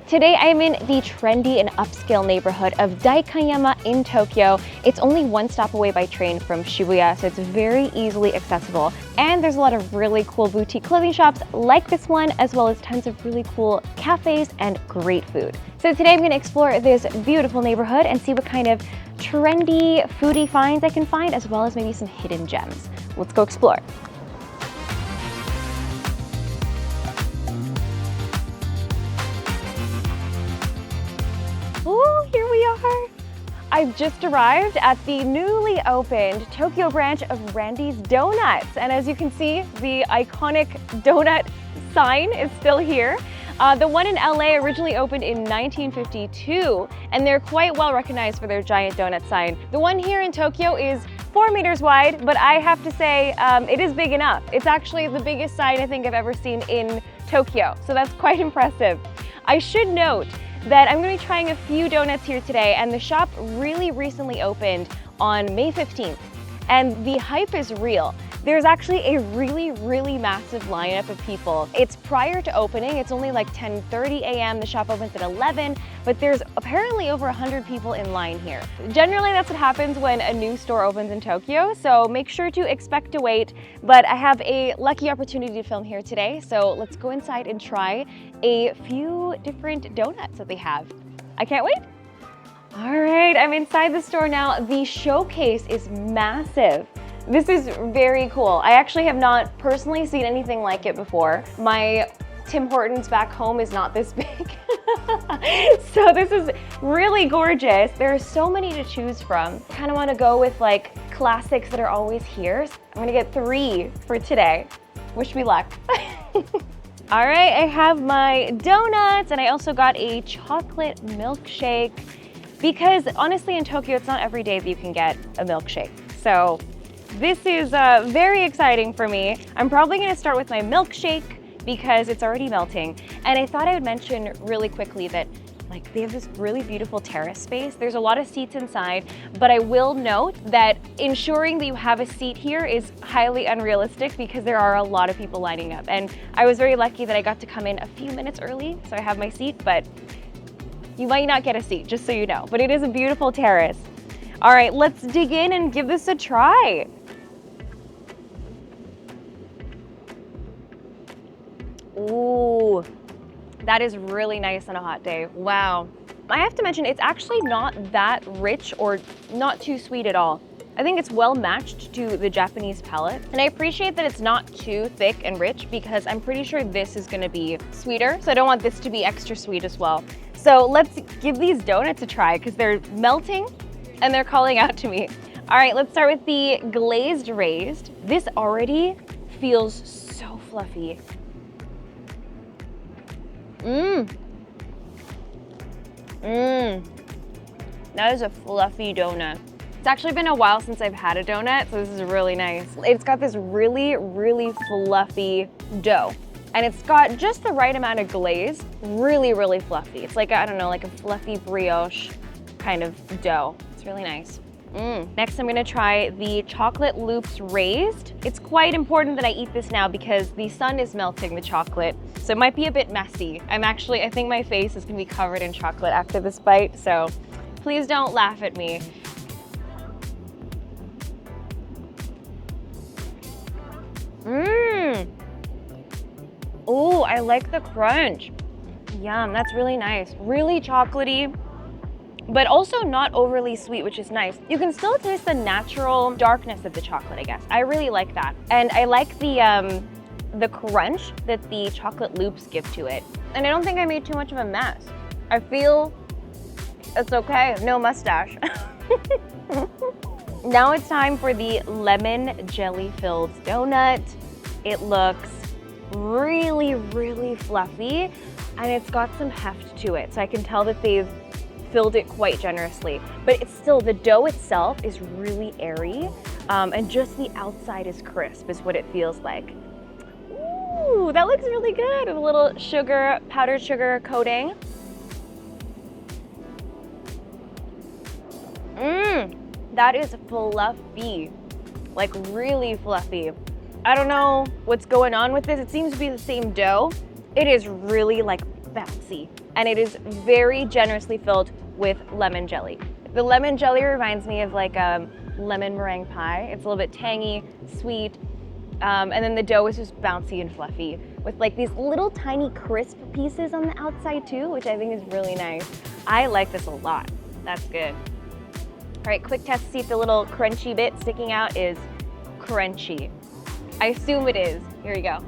Today I'm in the trendy and upscale neighborhood of Daikanyama in Tokyo. It's only one stop away by train from Shibuya, so it's very easily accessible. And there's a lot of really cool boutique clothing shops like this one, as well as tons of really cool cafes and great food. So today I'm going to explore this beautiful neighborhood and see what kind of trendy foodie finds I can find, as well as maybe some hidden gems. Let's go explore. Oh, here we are. I've just arrived at the newly opened Tokyo branch of Rys Donuts. And as you can see, the iconic donut sign is still here. The one in LA originally opened in 1952, and they're quite well recognized for their giant donut sign. The one here in Tokyo is 4 meters wide, but I have to say it is big enough. It's actually the biggest sign I think I've ever seen in Tokyo, so that's quite impressive. I should note that I'm going to be trying a few donuts here today, and the shop really recently opened on May 15th, and the hype is real. There's actually a really massive lineup of people. It's prior to opening. It's only like 10:30 a.m. The shop opens at 11, but there's apparently over 100 people in line here. Generally, that's what happens when a new store opens in Tokyo, so make sure to expect to wait. But I have a lucky opportunity to film here today, so let's go inside and try a few different donuts that they have. I can't wait. All right, I'm inside the store now. The showcase is massive. This is very cool. I actually have not personally seen anything like it before. My Tim Hortons back home is not this big. So this is really gorgeous. There are so many to choose from. I kind of want to go with like classics that are always here. So I'm gonna get 3 for today. Wish me luck. All right, I have my donuts, and I also got a chocolate milkshake, because honestly in Tokyo, it's not every day that you can get a milkshake. So this is very exciting for me. I'm probably gonna start with my milkshake because it's already melting. And I thought I would mention really quickly that like they have this really beautiful terrace space. There's a lot of seats inside, but I will note that ensuring that you have a seat here is highly unrealistic because there are a lot of people lining up. And I was very lucky that I got to come in a few minutes early, so I have my seat, but you might not get a seat, just so you know. But it is a beautiful terrace. All right, let's dig in and give this a try. Ooh, that is really nice on a hot day. Wow. I have to mention, it's actually not that rich or not too sweet at all. I think it's well matched to the Japanese palate. And I appreciate that it's not too thick and rich because I'm pretty sure this is gonna be sweeter. So I don't want this to be extra sweet as well. So let's give these donuts a try because they're melting and they're calling out to me. All right, let's start with the glazed raised. This already feels so fluffy. That is a fluffy donut. It's actually been a while since I've had a donut, so this is really nice. It's got this really fluffy dough, and it's got just the right amount of glaze, really fluffy. It's like, I don't know, like a fluffy brioche kind of dough. It's really nice. Next, I'm gonna try the chocolate loops raised. It's quite important that I eat this now because the sun is melting the chocolate, so it might be a bit messy. I think my face is gonna be covered in chocolate after this bite, so please don't laugh at me. Oh, I like the crunch. Yum, that's really nice. Really chocolatey, but also not overly sweet, which is nice. You can still taste the natural darkness of the chocolate, I guess. I really like that. And I like the crunch that the chocolate loops give to it. And I don't think I made too much of a mess. I feel it's okay, no mustache. Now it's time for the lemon jelly filled donut. It looks really fluffy, and it's got some heft to it. So I can tell that they've filled it quite generously, but it's still, the dough itself is really airy, and just the outside is crisp is what it feels like. Ooh, that looks really good with a little sugar, powdered sugar coating. That is fluffy, like really fluffy. I don't know what's going on with this. It seems to be the same dough. It is really like bouncy. And it is very generously filled with lemon jelly. The lemon jelly reminds me of like a lemon meringue pie. It's a little bit tangy, sweet, and then the dough is just bouncy and fluffy with like these little tiny crisp pieces on the outside too, which I think is really nice. I like this a lot. That's good. All right, quick test to see if the little crunchy bit sticking out is crunchy. I assume it is. Here we go.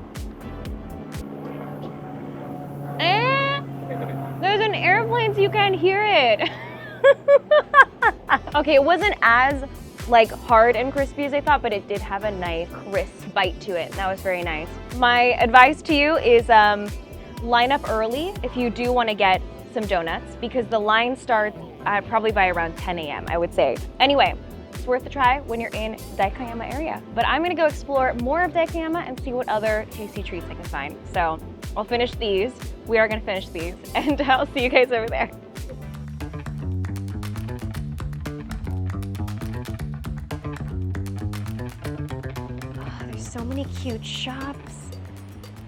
There's an airplane so you can't hear it. Okay, it wasn't as like hard and crispy as I thought, but it did have a nice crisp bite to it. That was very nice. My advice to you is line up early if you do want to get some donuts, because the line starts probably by around 10 a.m. I would say. Anyway, it's worth a try when you're in Daikanyama area. But I'm gonna go explore more of Daikanyama and see what other tasty treats I can find. So I'll finish these. We are gonna finish these, and I'll see you guys over there. Oh, there's so many cute shops.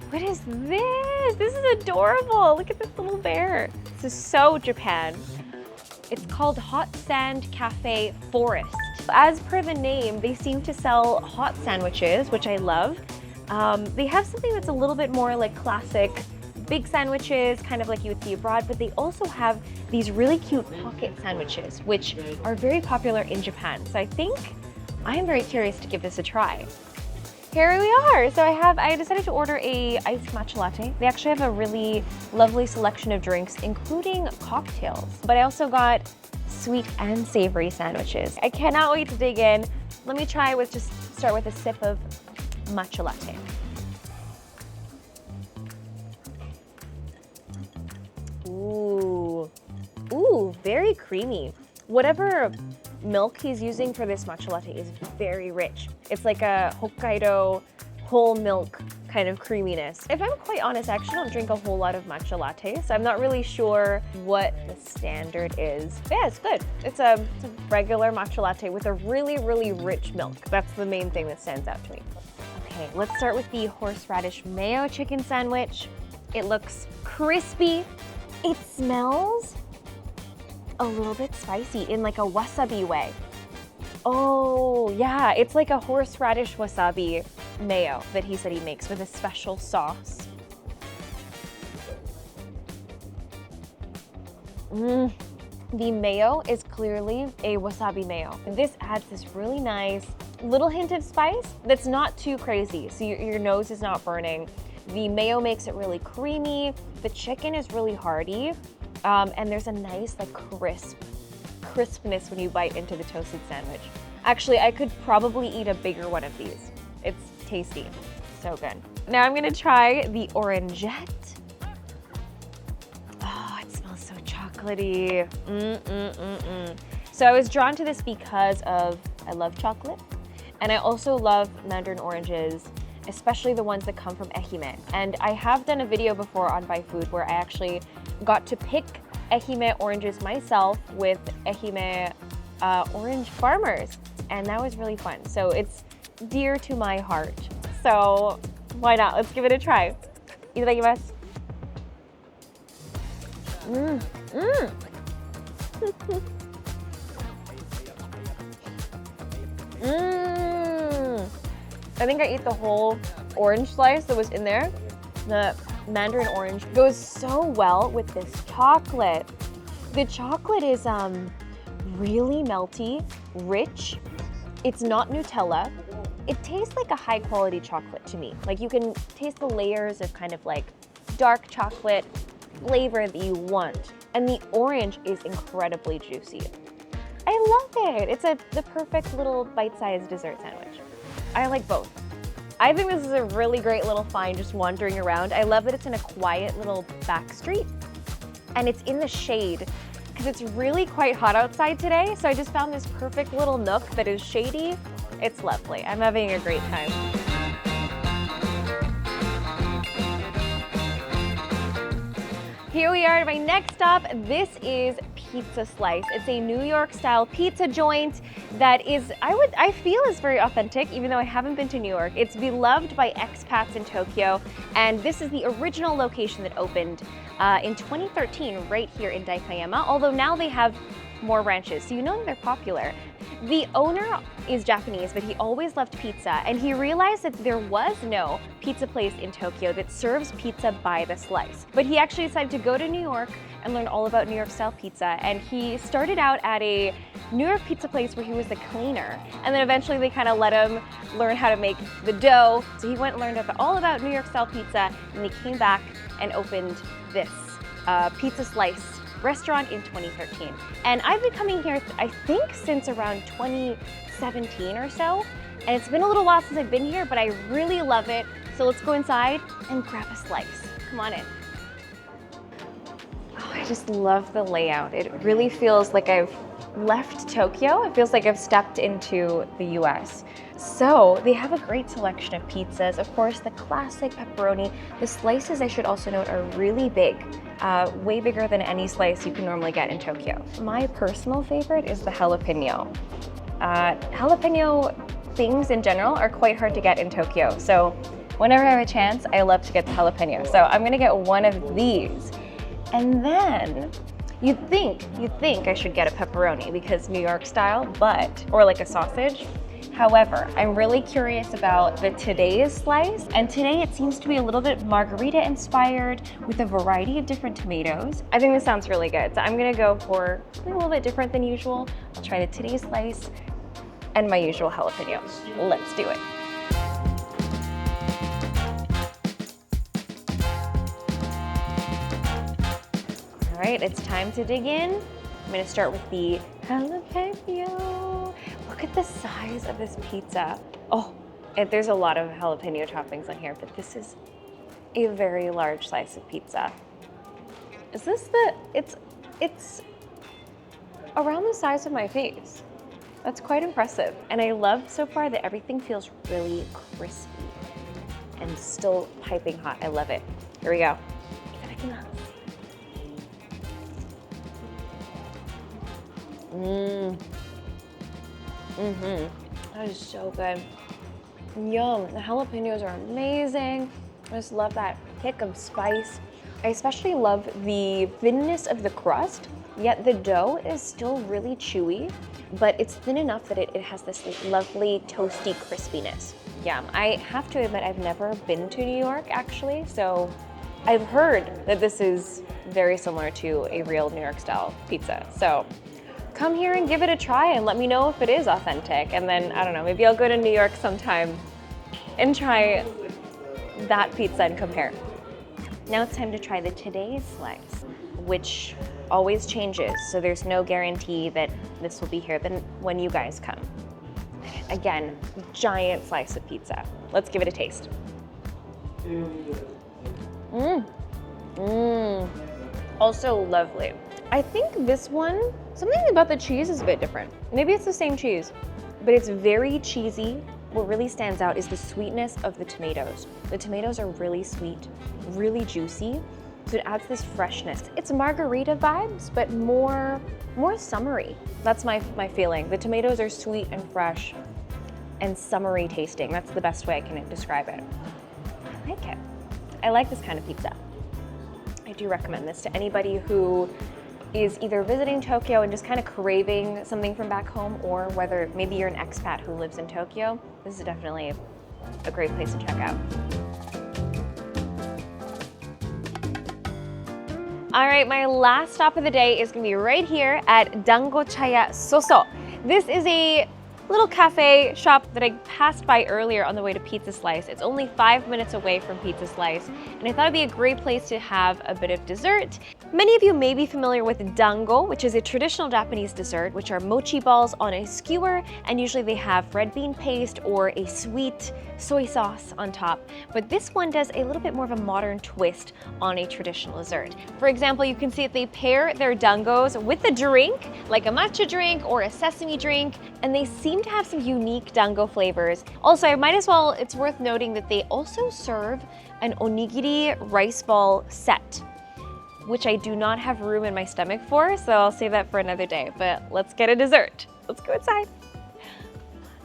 What is this? This is adorable. Look at this little bear. This is so Japan. It's called Hot Sand Cafe Forest. As per the name, they seem to sell hot sandwiches, which I love. They have something that's a little bit more like classic big sandwiches, kind of like you would see abroad, but they also have these really cute pocket sandwiches, which are very popular in Japan. So I think I'm very curious to give this a try. Here we are. So I decided to order a iced matcha latte. They actually have a really lovely selection of drinks, including cocktails. But I also got sweet and savory sandwiches. I cannot wait to dig in. Let me try with start with a sip of matcha latte. Ooh, very creamy. Whatever milk he's using for this matcha latte is very rich. It's like a Hokkaido whole milk kind of creaminess. If I'm quite honest, I actually don't drink a whole lot of matcha lattes, so I'm not really sure what the standard is. But yeah, it's good. It's a regular matcha latte with a really, really rich milk. That's the main thing that stands out to me. Okay, let's start with the horseradish mayo chicken sandwich. It looks crispy. It smells a little bit spicy in like a wasabi way. Oh yeah, it's like a horseradish wasabi mayo that he said he makes with a special sauce. The mayo is clearly a wasabi mayo. This adds this really nice little hint of spice that's not too crazy, so your nose is not burning. The mayo makes it really creamy. The chicken is really hearty. And there's a nice like crispness when you bite into the toasted sandwich. Actually, I could probably eat a bigger one of these. It's tasty, so good. Now I'm gonna try the orangette. Oh, it smells so chocolatey. So I was drawn to this because I love chocolate, and I also love mandarin oranges, especially the ones that come from Ehime. And I have done a video before on byFood where I actually got to pick Ehime oranges myself with Ehime orange farmers, and that was really fun. So it's dear to my heart. So why not? Let's give it a try. Itadakimasu. I think I ate the whole orange slice that was in there. The mandarin orange goes so well with this chocolate. The chocolate is really melty, rich. It's not Nutella. It tastes like a high quality chocolate to me. Like you can taste the layers of kind of like dark chocolate flavor that you want. And the orange is incredibly juicy. I love it. It's the perfect little bite-sized dessert sandwich. I like both. I think this is a really great little find just wandering around. I love that it's in a quiet little back street and it's in the shade because it's really quite hot outside today. So I just found this perfect little nook that is shady. It's lovely. I'm having a great time. Here we are at my next stop. This is Pizza Slice. It's a New York style pizza joint that is, I feel is very authentic, even though I haven't been to New York. It's beloved by expats in Tokyo, and this is the original location that opened in 2013 right here in Daikanyama, although now they have more branches, so you know they're popular. The owner is Japanese, but he always loved pizza, and he realized that there was no pizza place in Tokyo that serves pizza by the slice. But he actually decided to go to New York and learn all about New York style pizza, and he started out at a New York pizza place where he was the cleaner, and then eventually they kind of let him learn how to make the dough. So he went and learned all about New York style pizza, and he came back and opened this pizza slice restaurant in 2013. And I've been coming here, I think, since around 2017 or so. And it's been a little while since I've been here, but I really love it. So let's go inside and grab a slice. Come on in. Oh, I just love the layout. It really feels like I've left Tokyo. It feels like I've stepped into the US. So they have a great selection of pizzas. Of course, the classic pepperoni. The slices, I should also note, are really big. Way bigger than any slice you can normally get in Tokyo. My personal favorite is the jalapeno. Jalapeno things in general are quite hard to get in Tokyo. So whenever I have a chance, I love to get the jalapeno. So I'm gonna get one of these. And then you'd think I should get a pepperoni because New York style, or like a sausage. However, I'm really curious about the today's slice, and today it seems to be a little bit margarita inspired with a variety of different tomatoes. I think this sounds really good, so I'm gonna go for something a little bit different than usual. I'll try the today's slice and my usual jalapeno. Let's do it. All right, it's time to dig in. I'm gonna start with the jalapeno. Look at the size of this pizza. Oh, and there's a lot of jalapeno toppings on here, but this is a very large slice of pizza. Is this it's around the size of my face. That's quite impressive. And I love so far that everything feels really crispy and still piping hot. I love it. Here we go. That is so good. Yum, the jalapenos are amazing. I just love that kick of spice. I especially love the thinness of the crust, yet the dough is still really chewy, but it's thin enough that it has this lovely toasty crispiness. Yeah, I have to admit I've never been to New York actually, so I've heard that this is very similar to a real New York style pizza. So come here and give it a try and let me know if it is authentic. And then, I don't know, maybe I'll go to New York sometime and try that pizza and compare. Now it's time to try the today's slice, which always changes. So there's no guarantee that this will be here when you guys come. Again, giant slice of pizza. Let's give it a taste. Also lovely. I think this one, something about the cheese is a bit different. Maybe it's the same cheese, but it's very cheesy. What really stands out is the sweetness of the tomatoes. The tomatoes are really sweet, really juicy, so it adds this freshness. It's margarita vibes, but more summery. That's my feeling. The tomatoes are sweet and fresh and summery tasting. That's the best way I can describe it. I like it. I like this kind of pizza. I do recommend this to anybody who is either visiting Tokyo and just kind of craving something from back home, or whether maybe you're an expat who lives in Tokyo. This is definitely a great place to check out. All right, my last stop of the day is gonna be right here at Dango Chayaso. This is a little cafe shop that I passed by earlier on the way to Pizza Slice. It's only 5 minutes away from Pizza Slice, and I thought it'd be a great place to have a bit of dessert. Many of you may be familiar with dango, which is a traditional Japanese dessert, which are mochi balls on a skewer, and usually they have red bean paste or a sweet soy sauce on top. But this one does a little bit more of a modern twist on a traditional dessert. For example, you can see that they pair their dangos with a drink, like a matcha drink or a sesame drink, and they seem to have some unique dango flavors. Also, it's worth noting that they also serve an onigiri rice ball set, which I do not have room in my stomach for, so I'll save that for another day. But let's get a dessert. Let's go inside.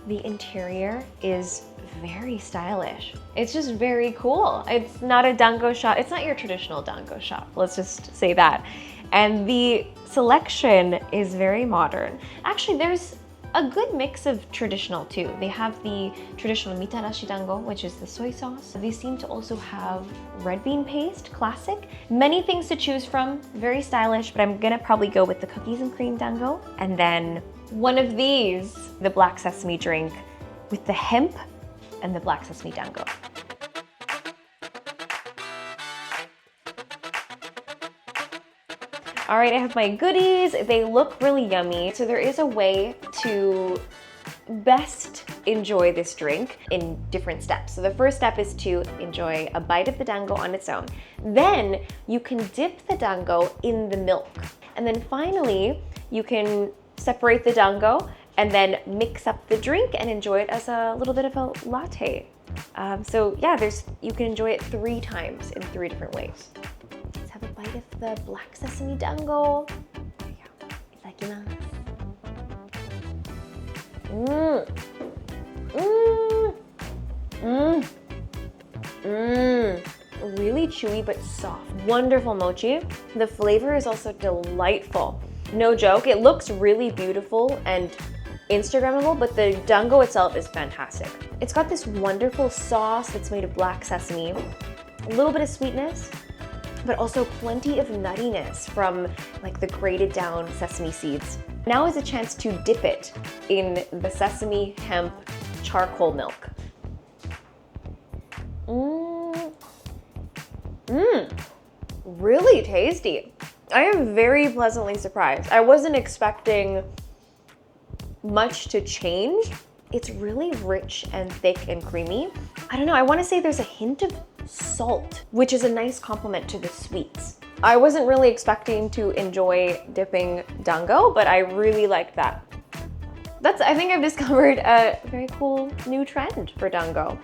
The interior is very stylish. It's just very cool. It's not a dango shop. It's not your traditional dango shop. Let's just say that. And the selection is very modern. Actually, there's a good mix of traditional too. They have the traditional mitarashi dango, which is the soy sauce. They seem to also have red bean paste, classic. Many things to choose from, very stylish, but I'm gonna probably go with the cookies and cream dango. And then one of these, the black sesame drink with the hemp and the black sesame dango. All right, I have my goodies. They look really yummy. So there is a way to best enjoy this drink in different steps. So the first step is to enjoy a bite of the dango on its own. Then you can dip the dango in the milk. And then finally, you can separate the dango and then mix up the drink and enjoy it as a little bit of a latte. So yeah, you can enjoy it 3 times in 3 different ways. Let's have a bite of the black sesame dango. There you go. Itadakimasu. Really chewy but soft. Wonderful mochi. The flavor is also delightful. No joke, it looks really beautiful and Instagrammable, but the dango itself is fantastic. It's got this wonderful sauce that's made of black sesame, a little bit of sweetness, but also plenty of nuttiness from like the grated down sesame seeds. Now is a chance to dip it in the sesame hemp charcoal milk. Really tasty. I am very pleasantly surprised. I wasn't expecting much to change. It's really rich and thick and creamy. I don't know, I want to say there's a hint of salt, which is a nice complement to the sweets. I wasn't really expecting to enjoy dipping dango, but I really liked that. I think I've discovered a very cool new trend for dango.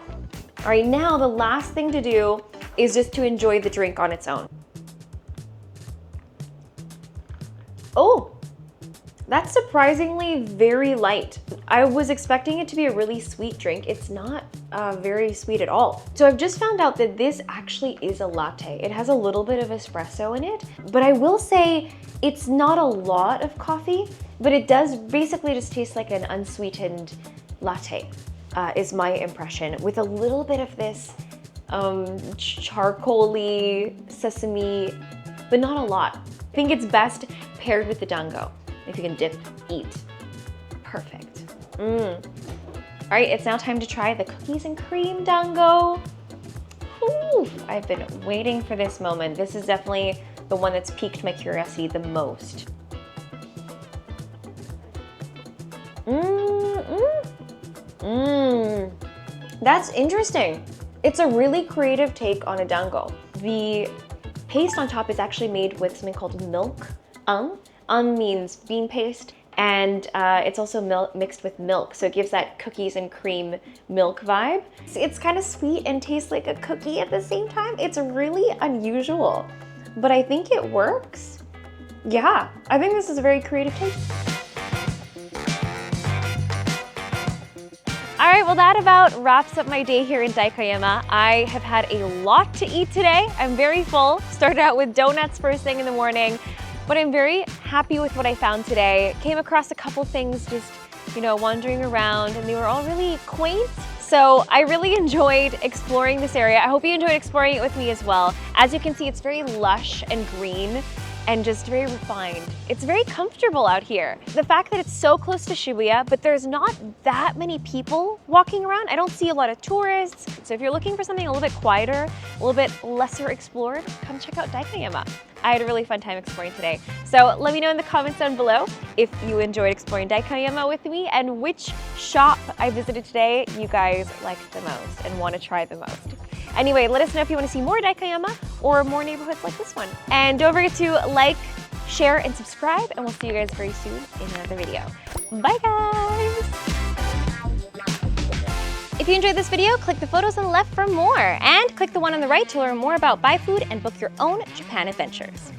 All right, now the last thing to do is just to enjoy the drink on its own. Oh, that's surprisingly very light. I was expecting it to be a really sweet drink. It's not very sweet at all. So I've just found out that this actually is a latte. It has a little bit of espresso in it, but I will say it's not a lot of coffee, but it does basically just taste like an unsweetened latte, is my impression, with a little bit of this charcoaly sesame, but not a lot. I think it's best paired with the dango. If you can dip, eat. Perfect. All right, it's now time to try the cookies and cream dango. Ooh, I've been waiting for this moment. This is definitely the one that's piqued my curiosity the most. That's interesting. It's a really creative take on a dango. The paste on top is actually made with something called milk. Means bean paste, and it's also mixed with milk, so it gives that cookies and cream milk vibe. It's kind of sweet and tastes like a cookie at the same time. It's really unusual, but I think it works. Yeah, I think this is a very creative take. All right, well that about wraps up my day here in Daikanyama. I have had a lot to eat today. I'm very full. Started out with donuts first thing in the morning, but I'm very happy with what I found today. Came across a couple things just, wandering around, and they were all really quaint. So I really enjoyed exploring this area. I hope you enjoyed exploring it with me as well. As you can see, it's very lush and green and just very refined. It's very comfortable out here. The fact that it's so close to Shibuya, but there's not that many people walking around. I don't see a lot of tourists. So if you're looking for something a little bit quieter, a little bit lesser explored, come check out Daikanyama. I had a really fun time exploring today. So let me know in the comments down below if you enjoyed exploring Daikanyama with me and which shop I visited today you guys liked the most and want to try the most. Anyway, let us know if you want to see more Daikanyama or more neighborhoods like this one. And don't forget to like, share, and subscribe, and we'll see you guys very soon in another video. Bye guys! If you enjoyed this video, click the photos on the left for more, and click the one on the right to learn more about byFood and book your own Japan adventures.